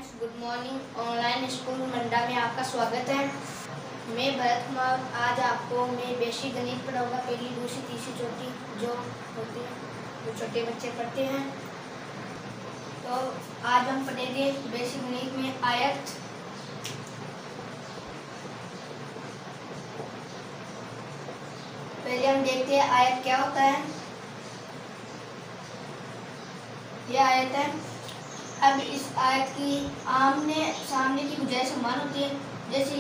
Friends, good morning. Online school मंडा में आपका स्वागत है। मैं भरत कुमार। आज आपको मैं बेसिक गणित पढ़ाऊंगा, पहली, दूसरी, तीसरी, चौथी जो होती है जो छोटे बच्चे पढ़ते हैं। तो आज हम पढ़ेंगे बेसिक गणित में आयत। पहले हम देखते हैं आयत क्या होता है। यह आयत है। अब इस आयत की आमने सामने की भुजाएं समान होती है। जैसे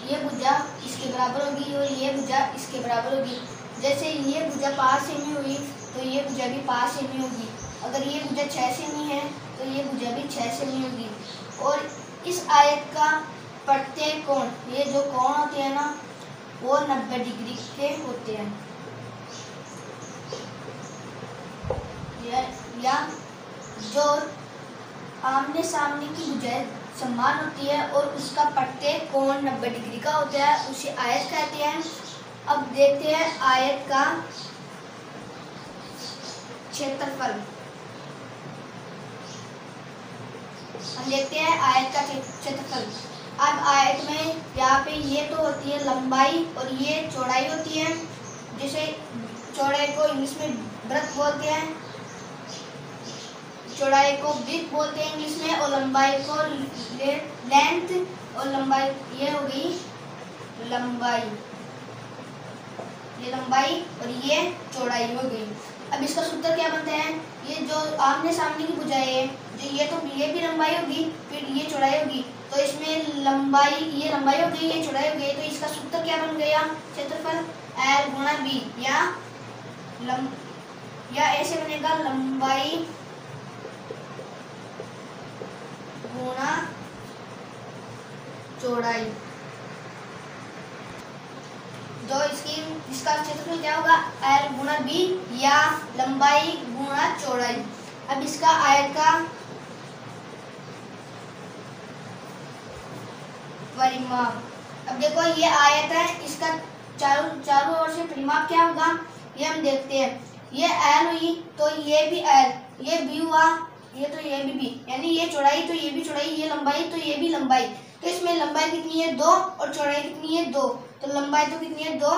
ये भुजा इसके बराबर होगी और ये भुजा इसके बराबर होगी। जैसे ये भुजा 5 सेमी हुई तो ये भुजा भी 5 सेमी होगी। अगर ये भुजा 6 सेमी है तो ये भुजा भी 6 सेमी होगी। और इस आयत का प्रत्येक कोण, ये जो कोण होते हैं ना, वो 90 डिग्री के होते हैं। या जो आमने सामने की भुजाएं समान होती है और उसका प्रत्येक कोण 90 डिग्री का होता है, उसे आयत कहते हैं। अब देखते हैं आयत का क्षेत्रफल। हम देखते हैं आयत का क्षेत्रफल। अब आयत में यहाँ पे ये तो होती है लंबाई और ये चौड़ाई होती है। जैसे चौड़ाई को इंग्लिश में ब्रेड्थ बोलते हैं, चौड़ाई को विड्थ बोलते हैं इंग्लिश में, और लंबाई को लेंथ, और लंबाई ये हो गई लंबाई, ये लंबाई और ये चौड़ाई हो गई। अब इसका सूत्र क्या बनता है? ये जो आमने सामने की भुजाएं है, जो ये भी लंबाई होगी, फिर ये चौड़ाई होगी, तो इसमें लंबाई, ये लंबाई हो गई, ये चौड़ाई हो गई, तो इसका सूत्र क्या बन गया? क्षेत्रफल L गुणा B, या ऐसे बनेगा लंबाई गुणा चौड़ाई। जो इसका क्षेत्रफल क्या होगा? L गुणा B, या लंबाई गुणा चौड़ाई। अब इसका आयत का परिमाप। अब देखो ये आयत है, इसका चारों ओर से परिमाप क्या होगा ये हम देखते हैं। ये L हुई तो ये भी L, ये B हुआ ये तो ये भी B, यानी ये चौड़ाई तो ये भी चौड़ाई, ये लंबाई तो ये भी लंबाई। तो इसमें लंबाई कितनी है? 2, और चौड़ाई कितनी है? 2। तो लंबाई तो कितनी है? 2,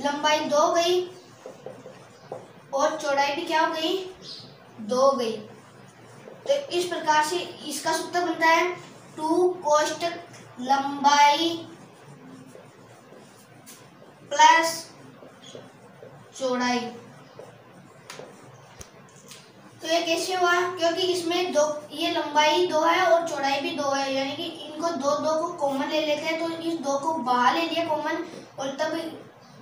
लंबाई 2 गई और चौड़ाई भी क्या हो गई? 2 गई। तो इस प्रकार से इसका सूत्र बनता है 2 कोष्टक लंबाई प्लस चौड़ाई। तो ये कैसे हुआ? क्योंकि इसमें ये लंबाई 2 है और चौड़ाई भी 2 है, यानी कि इनको दो को कॉमन ले लेते हैं। तो इस 2 को बाहर ले लिया कॉमन, और तब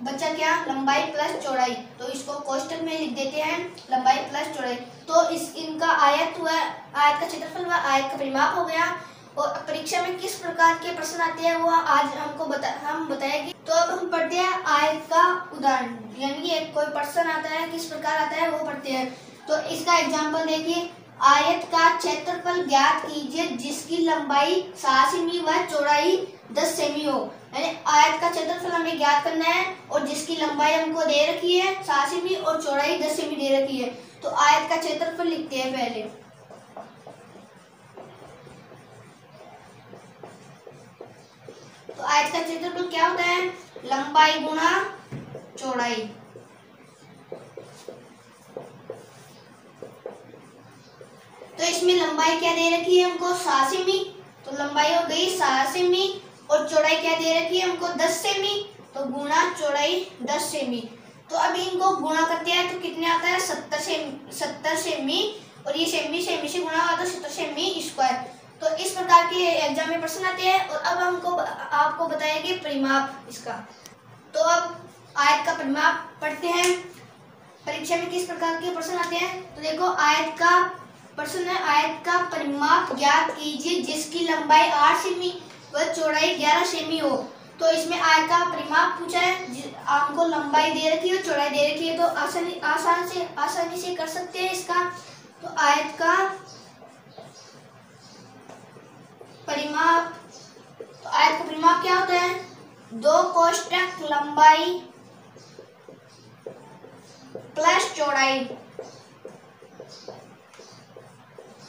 बचा क्या? लंबाई प्लस चौड़ाई। तो इसको कोष्टक में लिख देते हैं लंबाई प्लस चौड़ाई। तो इनका आयत हुआ, आयत का क्षेत्रफल हुआ, आयत का परिमाप हो गया। और परीक्षा में किस प्रकार के प्रश्न आते हैं वो आज हम बताएंगे। तो अब हम पढ़ते हैं आयत का उदाहरण, यानी कि कोई प्रश्न आता है किस प्रकार आता है वो पढ़ते हैं। तो इसका एग्जाम्पल देखिए। आयत का क्षेत्रफल ज्ञात कीजिए जिसकी लंबाई 7 सेमी व चौड़ाई 10 सेमी हो। यानी आयत का क्षेत्रफल हमें ज्ञात करना है और जिसकी लंबाई हमको दे रखी है 7 सेमी और चौड़ाई 10 सेमी दे रखी है। तो आयत का क्षेत्रफल लिखते हैं पहले। तो आयत का क्षेत्रफल क्या होता है? लंबाई गुणा चौड़ाई। तो इसमें लंबाई क्या दे रखी है हमको? 7 सेमी, तो लंबाई हो गई 7 सेमी, और चौड़ाई क्या दे रखी है हमको? 10 सेमी, तो गुणा चौड़ाई 10 सेमी। तो अब इनको गुणा करते हैं तो कितने आता है? 70 सेमी, और ये सेमी से गुणा हुआ तो 70 सेमी स्क्वायर। तो इस प्रकार के एग्जाम में प्रश्न आते हैं। और अब आपको बताएंगे परिमाप इसका। तो अब आयत का परिमाप पढ़ते हैं। परीक्षा में किस प्रकार के प्रश्न आते हैं? तो देखो आयत का प्रश्न है, आयत का परिमाप ज्ञात कीजिए जिसकी लंबाई 8 सेमी व चौड़ाई 11 सेमी हो। तो इसमें आयत का परिमाप पूछा है, आपको लंबाई दे रखी है, चौड़ाई दे रखी है, तो आसानी से कर सकते हैं इसका। तो आयत का परिमाप, तो आयत का परिमाप क्या होता है? 2 कोष्टक लंबाई प्लस चौड़ाई।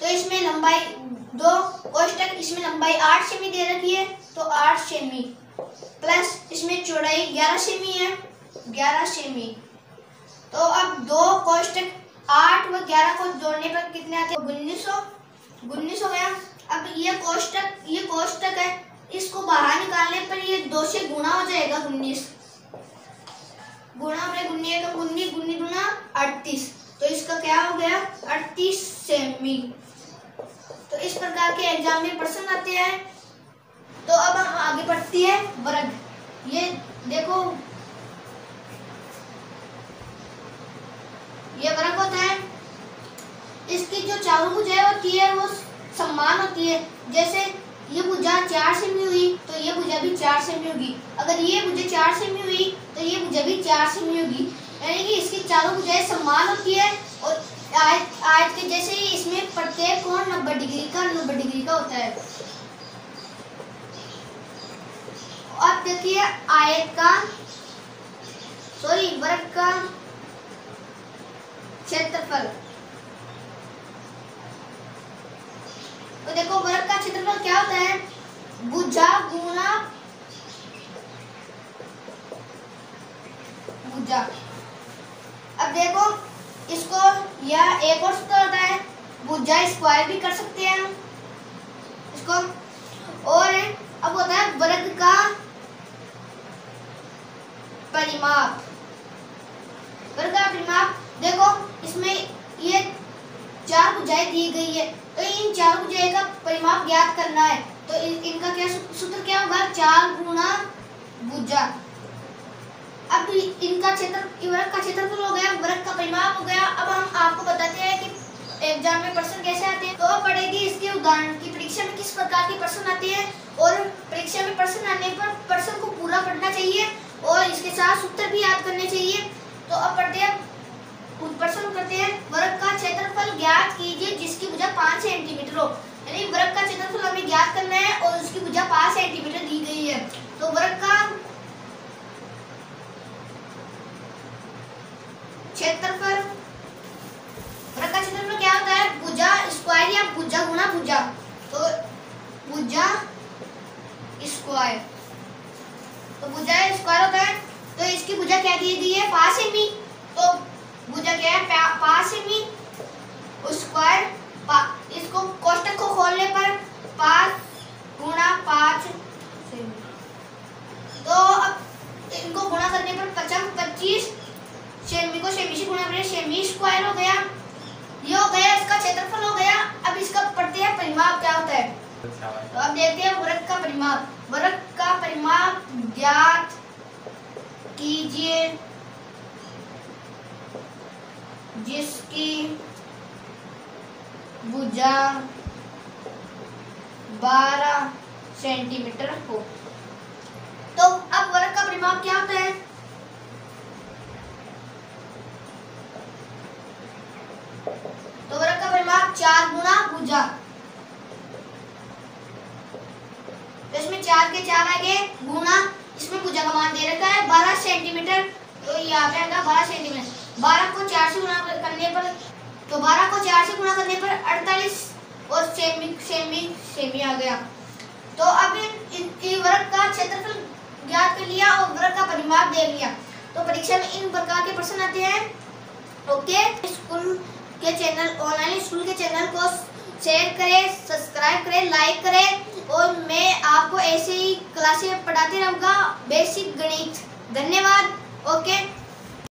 तो इसमें लंबाई दो कोष्टक, इसमें लंबाई 8 सेमी दे रखी है तो 8 सेमी प्लस इसमें चौड़ाई 11 सेमी है, 11 सेमी। तो अब दो कोष्टक 8 व 11 को जोड़ने पर कितने आते हैं? 1900 हो गया। अब ये कोष्टक है, इसको बाहर निकालने पर ये 2 से गुणा हो जाएगा 19, गुणा में 19 गुना 38, तो इसका क्या हो गया? 38 सेमी। तो इस प्रकार के एग्जाम में प्रश्न आते हैं। तो अब हम आगे बढ़ती है वर्ग। ये देखो, ये वर्ग होता है, इसकी जो चारों भुजाएं होती है वो समान होती है। जैसे ये भुजा 4 सेमी हुई तो ये भुजा भी 4 सेमी होगी, अगर ये भुजा 4 सेमी हुई तो ये भुजा भी 4 सेमी होगी, यानी कि इसकी चारों भुजाएं समान होती है। और आयत के जैसे ही इसमें प्रत्येक कोण 90 डिग्री का होता है। अब देखिए वर्ग का क्षेत्रफल। तो देखो वर्ग का क्षेत्रफल क्या होता है? भुजा गुना भुजा। अब देखो इसको, यह एक और सूत्र होता है, भुजा स्क्वायर भी कर सकते हैं हम इसको। और अब होता है वर्ग का परिमाप। वर्ग का परिमाप, देखो इसमें ये 4 भुजाएं दी गई है, तो इन 4 भुजाएं का परिमाप ज्ञात करना है। तो इनका क्या सूत्र क्या होगा? 4 गुना भुजा। अब इनका वर्ग का क्षेत्रफल हो गया, वर्ग का परिमाप हो गया। अब हम आपको बताते हैं कि एग्जाम में प्रश्न कैसे आते हैं। तो अब पढ़ेगी इसके उदाहरण की परीक्षा में किस प्रकार के प्रश्न आते हैं, और परीक्षा में प्रश्न आने पर प्रश्न को पूरा पढ़ना चाहिए और इसके साथ सूत्र भी याद करने चाहिए। तो अब पढ़ते हैं, प्रश्न करते हैं। वर्ग का क्षेत्रफल ज्ञात कीजिए जिसकी भुजा 5 सेंटीमीटर हो, यानी वर्ग का क्षेत्रफल हमें ज्ञात करना है और उसकी भुजा 5 सेंटीमीटर दी गई है। तो वर्ग का क्षेत्रफल क्या होता है? भुजा स्क्वायर या भुजा गुना भुजा। तो भुजा स्क्वायर, तो भुजा स्क्वायर होता है। तो इसकी भुजा क्या दी गई है? 5 सेमी। तो भुजा क्या है? 5 सेमी स्क्वायर। इसको कोष्टक को खोलने पर 5 गुना 5 सेमी। तो अब इनको गुणा करने पर 25 सेमी को सेमी से गुणा करें, सेमी स्क्वायर हो गया। ये हो गया इसका क्षेत्रफल हो गया। अब इसका पढ़ते हैं परिमाप क्या होता है। तो अब देखते हैं वर्ग का परिमाप। वर्ग का परिमाप ज्ञात कीजिए जिसकी भुजा 12 सेंटीमीटर हो। तो अब वर्ग का परिमाप क्या होता है? तो वर्ग का परिमाप 4 गुना भुजा। तो इसमें 4 के 4 आएंगे गुना, इसमें भुजा का मान दे रखा है 12 सेंटीमीटर, तो यहाँ पे आएगा 12 सेंटीमीटर। 12 को 4 से गुणा करने पर, तो 12 को 4 से गुणा करने पर 48 और सेमी आ गया। तो अब इन वर्ग का क्षेत्रफल ज्ञात कर लिया और वर्ग का परिमाप दे लिया। तो परीक्षा में इन प्रकार के प्रश्न आते हैं। ओके, स्कूल के चैनल, ऑनलाइन स्कूल के चैनल को शेयर करें, सब्सक्राइब करें, लाइक करें, और मैं आपको ऐसे ही क्लासें पढ़ाते रहूँगा बेसिक गणित। धन्यवाद। ओके।